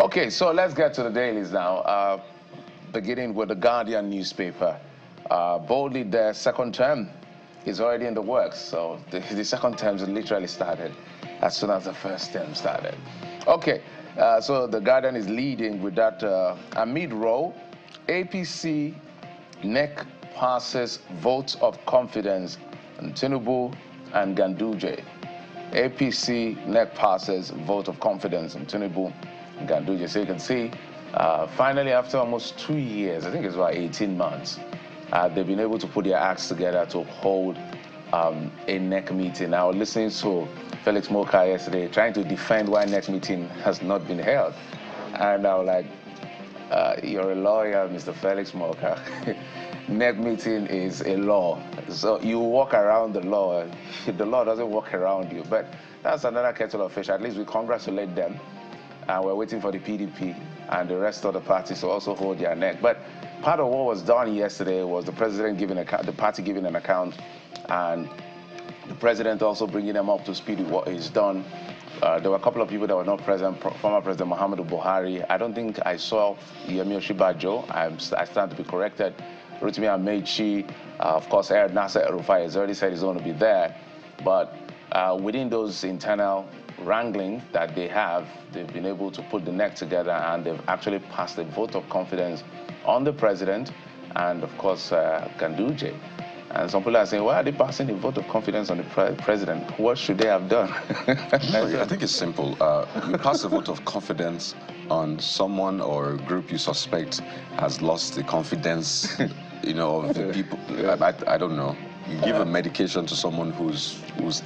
Okay, so let's get to the dailies now. Beginning with the Guardian newspaper. Boldly, their second term is already in the works. So the second term literally started as soon as the first term started. Okay, so the Guardian is leading with that amid row. APC NEC passes votes of confidence on Tinubu and Ganduje. APC NEC passes vote of confidence on Tinubu and Ganduje. So you can see, finally, after almost 2 years, I think it's about 18 months, they've been able to put their acts together to hold a NEC meeting. I was listening to Felix Moka yesterday trying to defend why NEC meeting has not been held. And I was like, you're a lawyer, Mr. Felix Moka. NEC meeting is a law. So you walk around the law. The law doesn't walk around you. But that's another kettle of fish. At least we congratulate them. And we're waiting for the PDP and the rest of the parties to also hold their NEC. But part of what was done yesterday was the president giving the party giving an account, and the president also bringing them up to speed with what is done. There were a couple of people that were not present. Former President Muhammadu Buhari. I don't think I saw Yemi Oshibajo. I stand to be corrected. Rotimi Amechi, of course, Nasser El-Rufai has already said he's going to be there. But within those internal wrangling that they have, they've been able to put the NEC together, and they've actually passed a vote of confidence on the president and, of course, Ganduje. And some people are saying, why are they passing a vote of confidence on the president? What should they have done? I think it's simple. You pass a vote of confidence on someone or group you suspect has lost the confidence, you know, of the people. I don't know. You give a medication to someone who's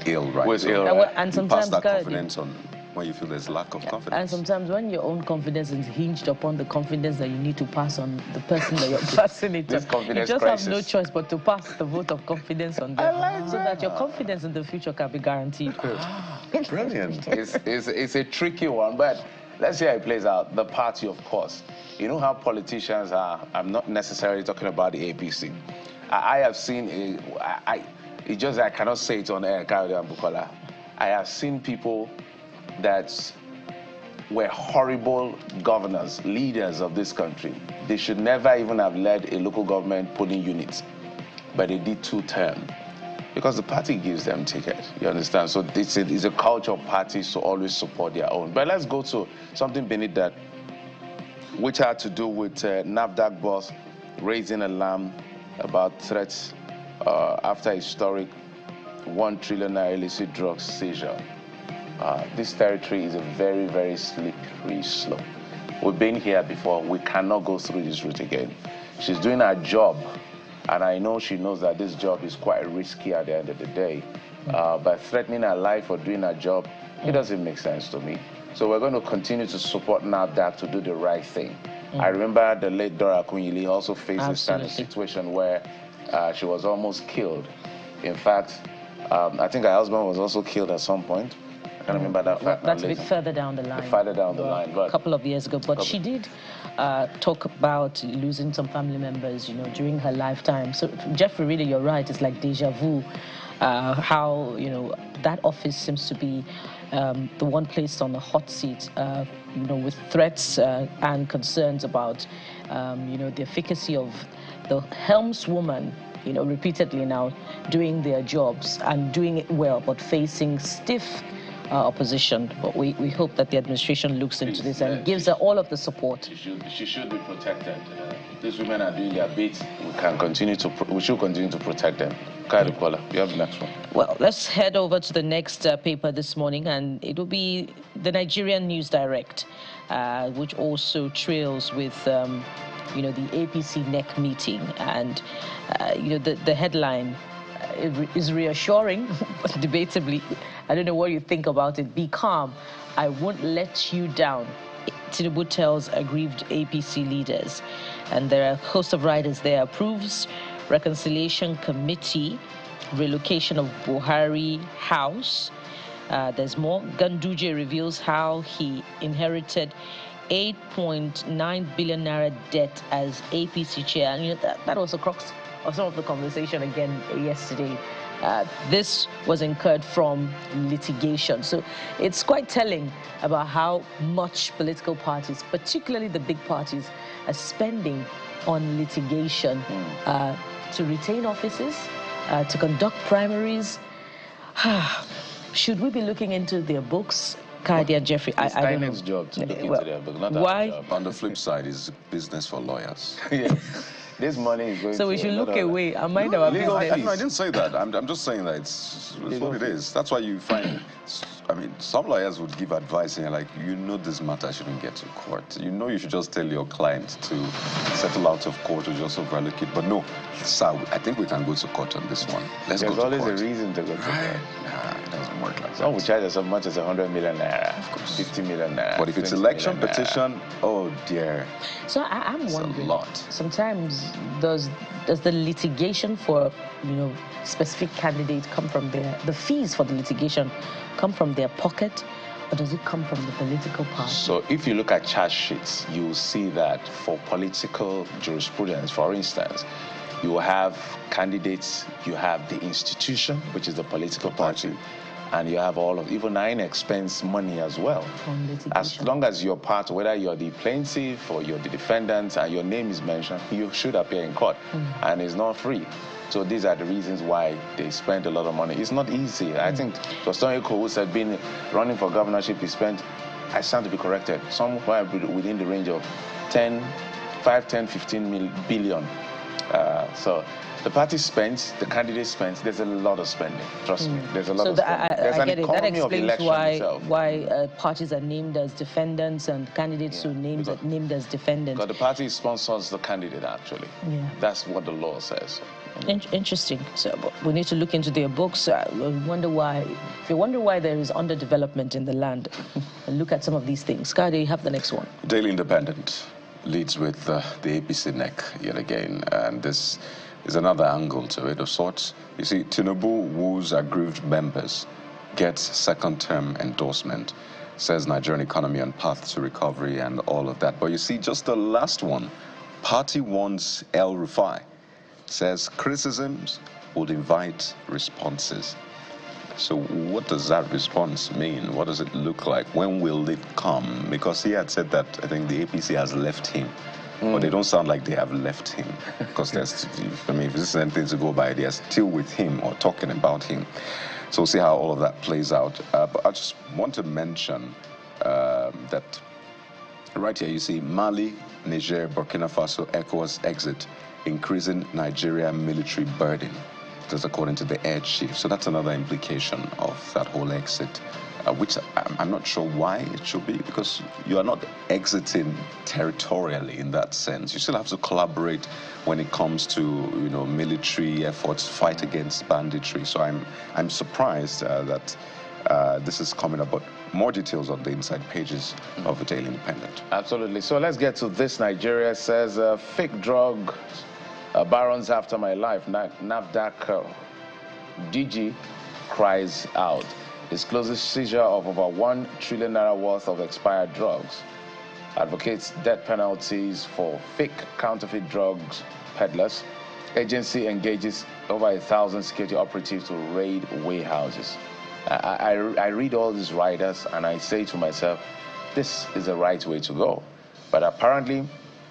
ill, right? Who's ill, right? And sometimes you pass that confidence on when you feel there's lack of confidence. And sometimes when your own confidence is hinged upon the confidence that you need to pass on the person that you're passing it to, you just have no choice but to pass the vote of confidence on them, so that your confidence in the future can be guaranteed. Brilliant. It's a tricky one, but let's see how it plays out. The party, of course. You know how politicians are. I'm not necessarily talking about the APC. I have seen, it's just I cannot say it on air, Kayode and Bukola. I have seen people that were horrible governors, leaders of this country. They should never even have led a local government polling unit, but they did 2 terms because the party gives them ticket. You understand? So it's a culture of parties to always support their own. But let's go to something beneath that, which had to do with NAFDAC boss raising alarm about threats after historic 1 trillion illicit drugs seizure. This territory is a very, very slippery slope. We've been here before. We cannot go through this route again. She's doing her job, and I know she knows that this job is quite risky at the end of the day. But threatening her life or doing her job, it doesn't make sense to me. So we're going to continue to support NAFDAC to do the right thing. I remember the late Dora Akunyili also faced this kind of situation where she was almost killed. In fact, I think her husband was also killed at some point. I can't remember that fact. That's a bit further down the line. Further down the line, but a couple of years ago. But she did talk about losing some family members, you know, during her lifetime. So, Jeffrey, really, you're right. It's like deja vu. How, you know, that office seems to be the one placed on the hot seat, you know, with threats and concerns about, you know, the efficacy of the helmswoman, you know, repeatedly now doing their jobs and doing it well, but facing stiff opposition. But we hope that the administration looks into this and gives her all of the support. She should be protected. These women are doing their bit. We should continue to protect them. Kayode Kola, you have the next one. Well, let's head over to the next paper this morning, and it will be the Nigerian News Direct, which also trails with you know, the APC NEC meeting, and you know, the headline is reassuring, but debatably, I don't know what you think about it. Be calm, I won't let you down, Tinubu tells aggrieved APC leaders. And there are a host of riders there. Approves Reconciliation Committee, relocation of Buhari House. There's more. Ganduje reveals how he inherited 8.9 billion naira debt as APC chair. And you know, that was the crux of some of the conversation again yesterday. this was incurred from litigation. So it's quite telling about how much political parties, particularly the big parties, are spending on litigation to retain offices, to conduct primaries. Should we be looking into their books? Kadi and Jeffrey, it's I don't know. job to look into their book, not why? our job. On the flip side, it's business for lawyers. Yeah. This money is going So we to should look another- away and mind our legal business. I didn't say that. I'm just saying that it's what it is. That's why you find, I mean, some lawyers would give advice and you're like, you know this matter shouldn't get to court. You know you should just tell your client to settle out of court or just overlook it. But no, sir, I think we can go to court on this one. Let's There's go to always court. a reason to go to court. Nah, it doesn't work like Some will that. charge as much as 100 million naira, 50 million naira. But if it's 20 election million naira. petition, oh dear, So I'm it's a wondering, lot. sometimes does the litigation for, specific candidates come from the fees for the litigation come from their pocket, or does it come from the political party? So if you look at charge sheets, you will see that for political jurisprudence, for instance, you have candidates, you have the institution, which is the political party, and you have all of, even NEC spends money as well. On litigation. As long as you're part, whether you're the plaintiff or you're the defendant and your name is mentioned, you should appear in court, and it's not free. So these are the reasons why they spend a lot of money. It's not easy. I think Toston Eko, who said being running for governorship, he spent, I stand to be corrected, somewhere within the range of 10, 15 billion. So the party spends, the candidate spends, there's a lot of spending. Trust me, there's a lot of spending. There's an I get it. That economy of explains election itself. why parties are named as defendants and candidates who are named as defendants. Because the party sponsors the candidate, actually. Yeah. That's what the law says. Interesting. So we need to look into their books. We wonder why. If you wonder why there is underdevelopment in the land, look at some of these things. Kade, you have the next one. Daily Independent leads with the APC NEC yet again, and this is another angle to it of sorts. You see, Tinubu woos aggrieved members, gets second-term endorsement, says Nigerian economy on path to recovery and all of that. But you see, just the last one, party wants El Rufai, says criticisms would invite responses. So what does that response mean? What does it look like? When will it come? Because he had said that I think the APC has left him. But they don't sound like they have left him. Because there's, I mean, if this is anything to go by, they are still with him or talking about him. So we'll see how all of that plays out. But I just want to mention that right here you see Mali, Niger, Burkina Faso, ECOWAS exit, increasing Nigeria military burden. That's according to the air chief. So that's another implication of that whole exit, which I'm not sure why it should be, because you are not exiting territorially in that sense. You still have to collaborate when it comes to military efforts, fight against banditry. So I'm surprised that this is coming up, but more details on the inside pages of the Daily Independent. Absolutely. So let's get to this. Nigeria says fake drug barons after my life. NAFDAC DG cries out. Discloses seizure of over 1 trillion naira worth of expired drugs. Advocates death penalties for fake counterfeit drugs peddlers. Agency engages over 1,000 security operatives to raid warehouses. I read all these riders and I say to myself, this is the right way to go. But apparently,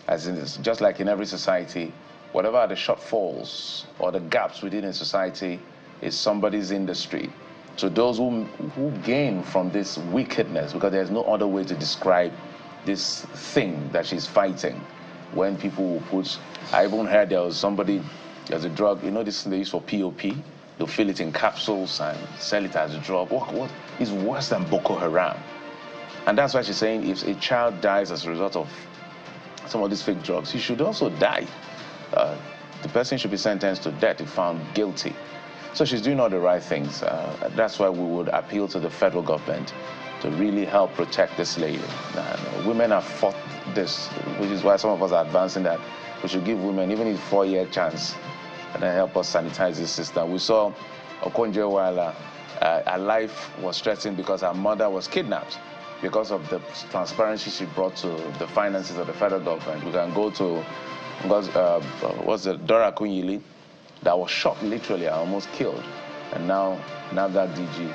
just like in every society, whatever are the shortfalls or the gaps within a society is somebody's industry. So those who gain from this wickedness, because there's no other way to describe this thing that she's fighting, when people put, I even heard there was somebody, there's a drug, this thing they use for POP, they'll fill it in capsules and sell it as a drug. What is worse than Boko Haram? And that's why she's saying if a child dies as a result of some of these fake drugs, he should also die. The person should be sentenced to death if found guilty. So she's doing all the right things. That's why we would appeal to the federal government to really help protect this lady. Women have fought this, which is why some of us are advancing that we should give women even a 4-year chance and then help us sanitize this system. We saw Okonjo-Iweala, her life was threatened because her mother was kidnapped because of the transparency she brought to the finances of the federal government. We can go to what's the Dora Akunyili that was shot literally and almost killed And now NAFDAC DG,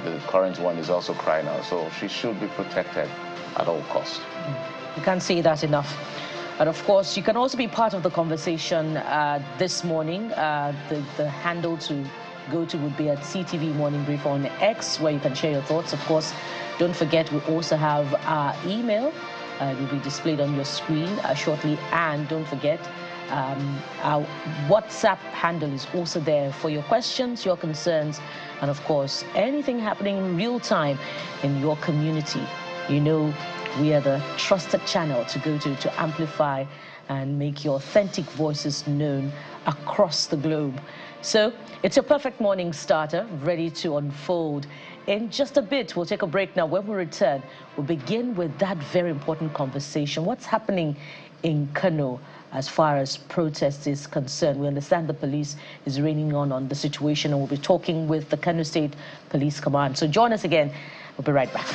the current one, is also crying out. So she should be protected at all costs. You can't say that enough. And of course, you can also be part of the conversation this morning. The handle to go to would be at CTV Morning Brief on X, where you can share your thoughts. Of course, don't forget, we also have our email. It will be displayed on your screen shortly. And don't forget, our WhatsApp handle is also there for your questions, your concerns, and of course, anything happening in real time in your community. You know, we are the trusted channel to go to amplify and make your authentic voices known across the globe. So it's a perfect morning starter, ready to unfold. In just a bit, we'll take a break now. When we return, we'll begin with that very important conversation. What's happening in Kano as far as protest is concerned? We understand the police is reining on the situation, and we'll be talking with the Kano State Police Command. So join us again. We'll be right back.